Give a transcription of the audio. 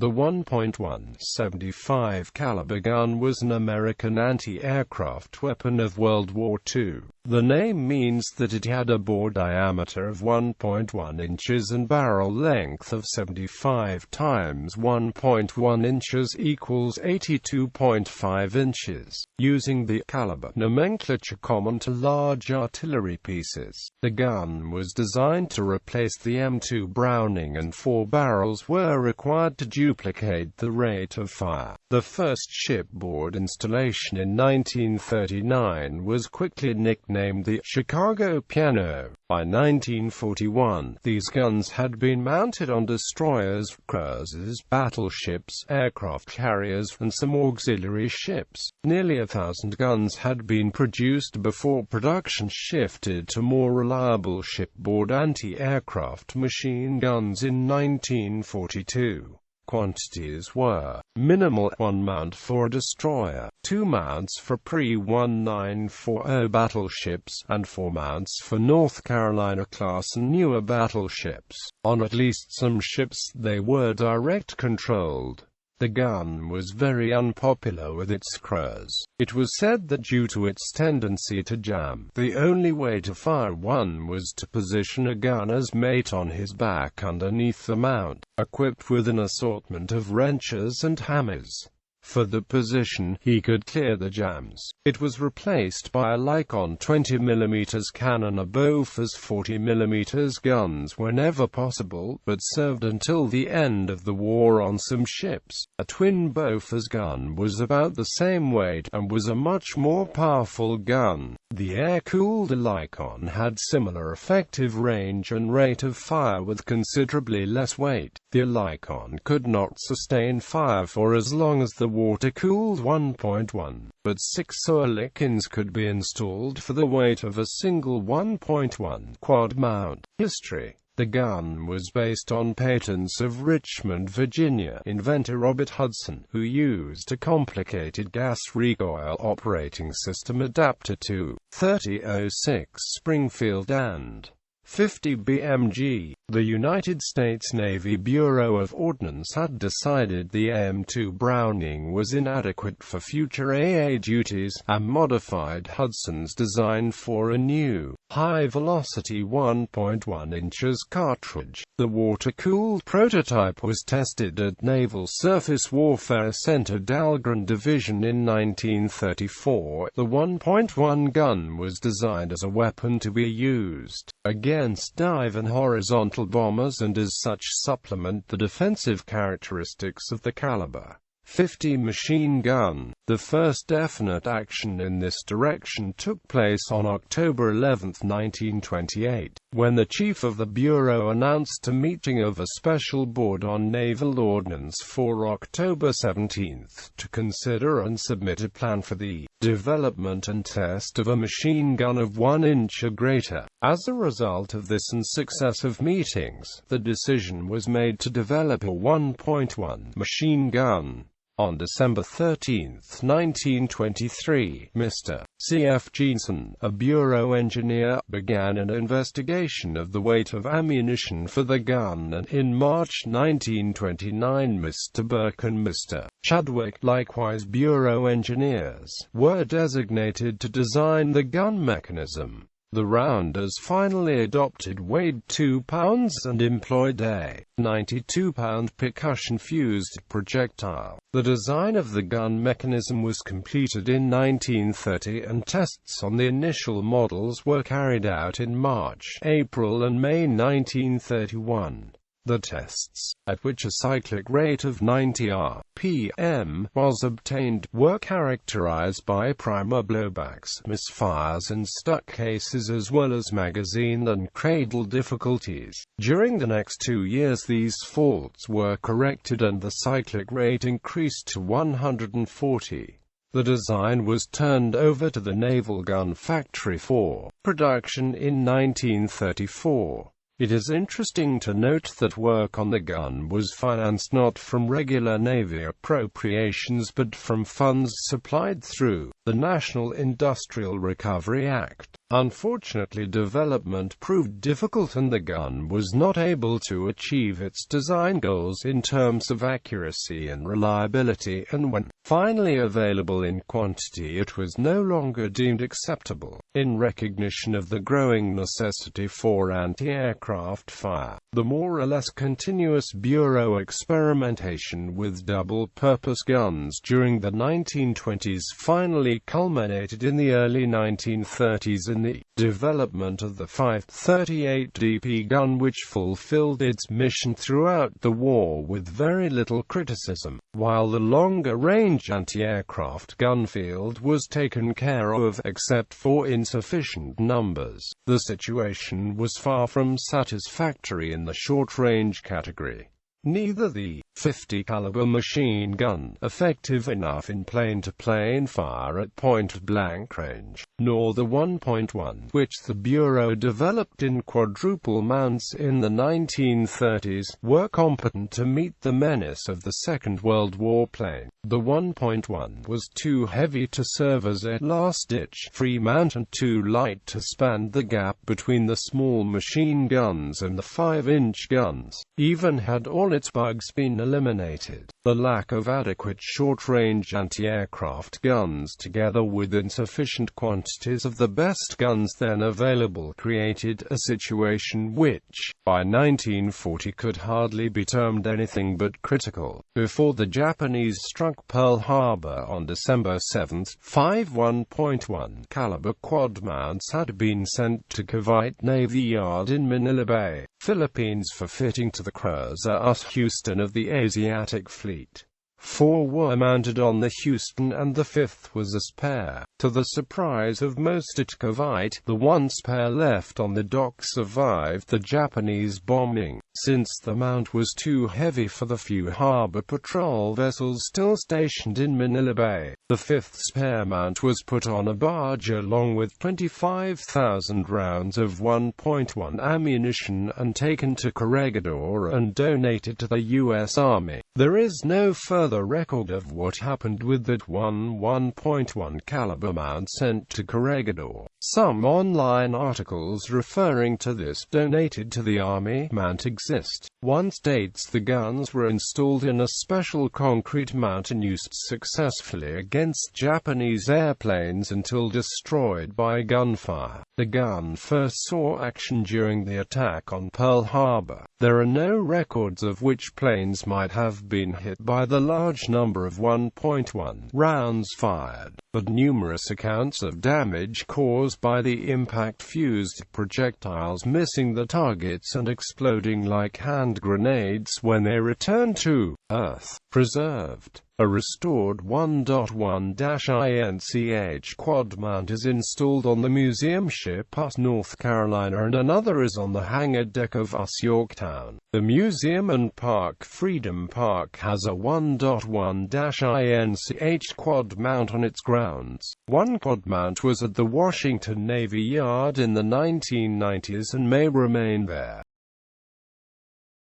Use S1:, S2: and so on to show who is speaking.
S1: The 1.175 caliber gun was an American anti-aircraft weapon of World War II. The name means that it had a bore diameter of 1.1 inches and barrel length of 75 times 1.1 inches equals 82.5 inches. Using the caliber nomenclature common to large artillery pieces, the gun was designed to replace the M2 Browning, and 4 barrels were required to duplicate the rate of fire. The first shipboard installation in 1939 was quickly nicknamed the Chicago Piano. By 1941, these guns had been mounted on destroyers, cruisers, battleships, aircraft carriers, and some auxiliary ships. Nearly 1,000 guns had been produced before production shifted to more reliable shipboard anti-aircraft machine guns in 1942. Quantities were minimal: 1 mount for a destroyer, 2 mounts for pre-1940 battleships, and 4 mounts for North Carolina-class and newer battleships. On at least some ships they were direct-controlled. The gun was very unpopular with its crews. It was said that due to its tendency to jam, the only way to fire one was to position a gunner's mate on his back underneath the mount, equipped with an assortment of wrenches and hammers. For the position, he could clear the jams. It was replaced by a Lycon 20mm cannon or Bofors 40mm guns whenever possible, but served until the end of the war on some ships. A twin Bofors gun was about the same weight, and was a much more powerful gun. The air-cooled Lycon had similar effective range and rate of fire with considerably less weight. The Lycon could not sustain fire for as long as the water-cooled 1.1, but 6 Oerlikons could be installed for the weight of a single 1.1 quad mount. History. The gun was based on patents of Richmond, Virginia, inventor Robert Hudson, who used a complicated gas recoil operating system adapted to .30-06 Springfield and .50 BMG. The United States Navy Bureau of Ordnance had decided the M2 Browning was inadequate for future AA duties, and modified Hudson's design for a new, high-velocity 1.1 inches cartridge. The water-cooled prototype was tested at Naval Surface Warfare Center Dahlgren Division in 1934. The 1.1 gun was designed as a weapon to be used against dive and horizontal bombers, and as such supplement the defensive characteristics of the caliber .50 machine gun. The first definite action in this direction took place on October 11, 1928, when the chief of the Bureau announced a meeting of a special board on naval ordnance for October 17 to consider and submit a plan for the development and test of a machine gun of 1 inch or greater. As a result of this and successive meetings, the decision was made to develop a 1.1 machine gun. On December 13, 1923, Mr. C.F. Jensen, a Bureau engineer, began an investigation of the weight of ammunition for the gun, and in March 1929 Mr. Burke and Mr. Chadwick, likewise Bureau engineers, were designated to design the gun mechanism. The rounders finally adopted weighed 2 pounds and employed a 92-pound percussion-fused projectile. The design of the gun mechanism was completed in 1930, and tests on the initial models were carried out in March, April and May 1931. The tests, at which a cyclic rate of 90 rpm was obtained, were characterized by primer blowbacks, misfires and stuck cases, as well as magazine and cradle difficulties. During the next 2 years these faults were corrected and the cyclic rate increased to 140. The design was turned over to the Naval Gun Factory for production in 1934. It is interesting to note that work on the gun was financed not from regular Navy appropriations but from funds supplied through the National Industrial Recovery Act. Unfortunately, development proved difficult and the gun was not able to achieve its design goals in terms of accuracy and reliability, and when finally available in quantity it was no longer deemed acceptable. In recognition of the growing necessity for anti-aircraft fire, the more or less continuous Bureau experimentation with double-purpose guns during the 1920s finally culminated in the early 1930s in the development of the fire.The gun, which fulfilled its mission throughout the war with very little criticism, while the longer-range anti-aircraft gun field was taken care of except for insufficient numbers. The situation was far from satisfactory in the short-range category. Neither the .50 caliber machine gun, effective enough in plane-to-plane fire at point-blank range, nor the 1.1, which the Bureau developed in quadruple mounts in the 1930s, were competent to meet the menace of the Second World War plane. The 1.1 was too heavy to serve as a last-ditch free mount and too light to span the gap between the small machine guns and the 5-inch guns, even had all its bugs been eliminated. The lack of adequate short-range anti-aircraft guns together with insufficient quantities of the best guns then available created a situation which, by 1940, could hardly be termed anything but critical. Before the Japanese struck Pearl Harbor on December 7, 5 1.1 caliber quad mounts had been sent to Cavite Navy Yard in Manila Bay, Philippines for fitting to the cruiser Houston of the Asiatic Fleet. 4 were mounted on the Houston and the 5th was a spare. To the surprise of most at Cavite, the one spare left on the dock survived the Japanese bombing, since the mount was too heavy for the few harbor patrol vessels still stationed in Manila Bay. The 5th spare mount was put on a barge along with 25,000 rounds of 1.1 ammunition and taken to Corregidor and donated to the U.S. Army. There is no further record of what happened with that 1.1 caliber mount sent to Corregidor. Some online articles referring to this donated to the Army mount exist. One states the guns were installed in a special concrete mount and used successfully against Japanese airplanes until destroyed by gunfire. The gun first saw action during the attack on Pearl Harbor. There are no records of which planes might have been hit by the large number of 1.1 rounds fired, but numerous accounts of damage caused by the impact, fused projectiles missing the targets and exploding like hand grenades when they returned to Earth. Preserved. A restored 1.1-INCH quad mount is installed on the museum ship US North Carolina and another is on the hangar deck of US Yorktown. The museum and park Freedom Park has a 1.1-INCH quad mount on its grounds. One quad mount was at the Washington Navy Yard in the 1990s and may remain there.